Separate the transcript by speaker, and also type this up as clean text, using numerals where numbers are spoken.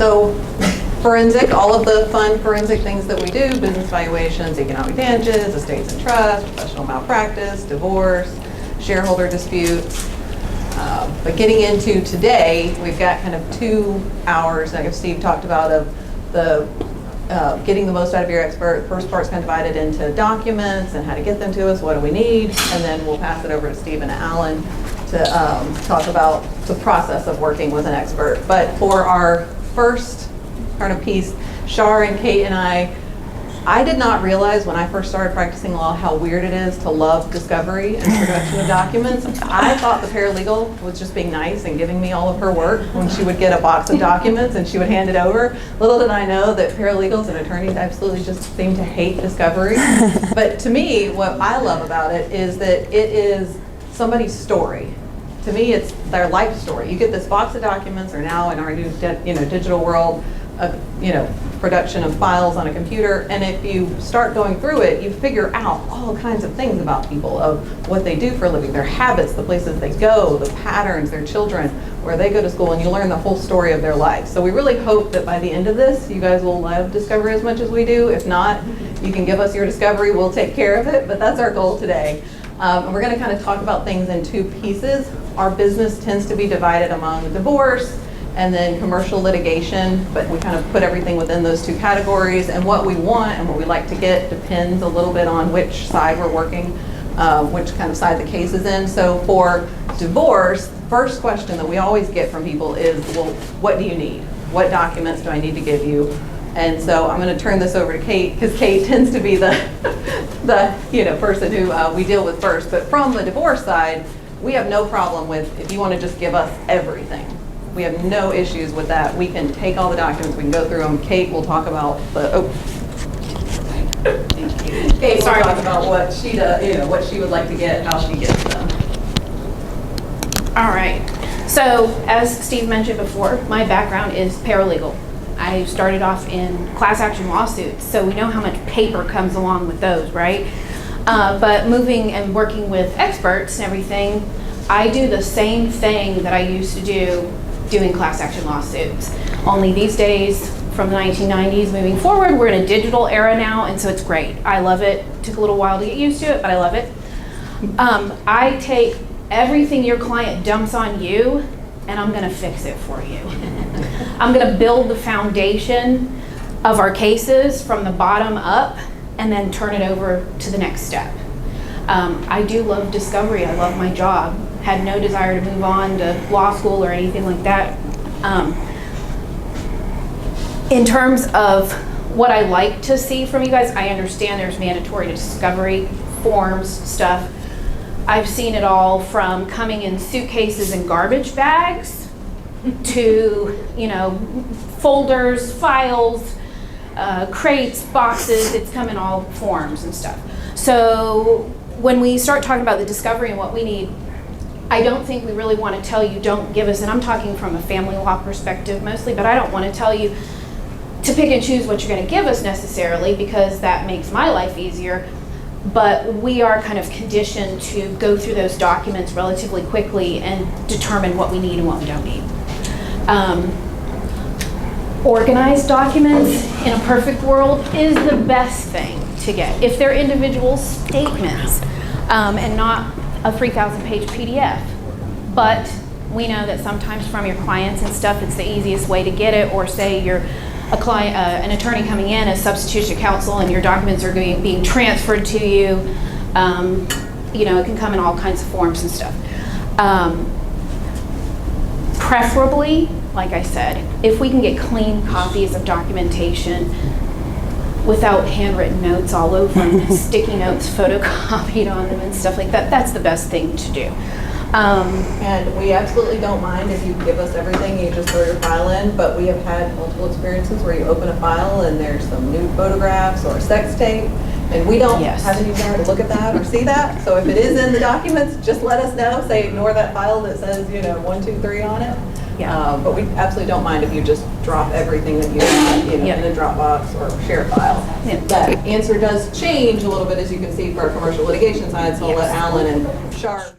Speaker 1: So forensic, all of the fun forensic things that we do, business valuations, economic damages, estates and trust, professional malpractice, divorce, shareholder disputes. But getting into today, we've got kind of 2 hours, like Steve talked about, of the getting the most out of your expert. First part's kind of divided into documents and how to get them to us, what do we need, and then we'll pass it over to Steve and Alan to talk about the process of working with an expert. But for our first kind of piece, Shar and Kate and I did not realize when I first started practicing law how weird it is to love discovery and production of documents. I thought the paralegal was just being nice and giving me all of her work when she would get a box of documents and she would hand it over. Little did I know that paralegals and attorneys absolutely just seem to hate discovery. But to me, what I love about it is that it is somebody's story. To me, it's their life story. You get this box of documents, or now in our new digital world, production of files on a computer, and if you start going through it, you figure out all kinds of things about people, of what they do for a living, their habits, the places they go, the patterns, their children, where they go to school, and you learn the whole story of their life. So we really hope that by the end of this, you guys will love discovery as much as we do. If not, you can give us your discovery, we'll take care of it, but that's our goal today. And we're going to kind of talk about things in 2 pieces. Our business tends to be divided among divorce and then commercial litigation, but we kind of put everything within those 2 categories. And what we want and what we like to get depends a little bit on which side we're working, which kind of side the case is in. So for divorce, the first question that we always get from people is, well, what do you need? What documents do I need to give you? And so I'm going to turn this over to Kate, because Kate tends to be the person who we deal with first. But from the divorce side, we have no problem with if you want to just give us everything. We have no issues with that. We can take all the documents, we can go through them. Kate will talk about Kate will talk about what she does, what she would like to get, how she gets them.
Speaker 2: All right. So as Steve mentioned before, my background is paralegal. I started off in class action lawsuits, so we know how much paper comes along with those, right? But moving and working with experts and everything, I do the same thing that I used to do doing class action lawsuits. Only these days, from the 1990s moving forward, we're in a digital era now, and so it's great. I love it. Took a little while to get used to it, but I love it. I take everything your client dumps on you, and I'm gonna fix it for you. I'm gonna build the foundation of our cases from the bottom up, and then turn it over to the next step. I do love discovery. I love my job. Had no desire to move on to law school or anything like that. In terms of what I like to see from you guys, I understand there's mandatory discovery forms, stuff. I've seen it all from coming in suitcases and garbage bags to, folders, files, crates, boxes. It's come in all forms and stuff. So when we start talking about the discovery and what we need, I don't think we really want to tell you don't give us, and I'm talking from a family law perspective mostly, but I don't want to tell you to pick and choose what you're going to give us necessarily, because that makes my life easier. But we are kind of conditioned to go through those documents relatively quickly and determine what we need and what we don't need. Organized documents in a perfect world is the best thing to get if they're individual statements and not a 3,000-page PDF. But we know that sometimes from your clients and stuff, it's the easiest way to get it. Or say you're a client, an attorney coming in as substitution counsel, and your documents are being transferred to you. It can come in all kinds of forms and stuff. Preferably, like I said, if we can get clean copies of documentation without handwritten notes all over them, sticky notes photocopied on them and stuff like that, that's the best thing to do.
Speaker 1: And we absolutely don't mind if you give us everything, you just throw your file in, but we have had multiple experiences where you open a file and there's some nude photographs or sex tape, and we don't have any desire to look at that or see that. So if it is in the documents, just let us know. Say ignore that file that says 1, 2, 3 on it. Yeah. But we absolutely don't mind if you just drop everything that you have in a Dropbox or share file. Yeah. That answer does change a little bit, as you can see, for our commercial litigation side, so I'll let Alan and Shar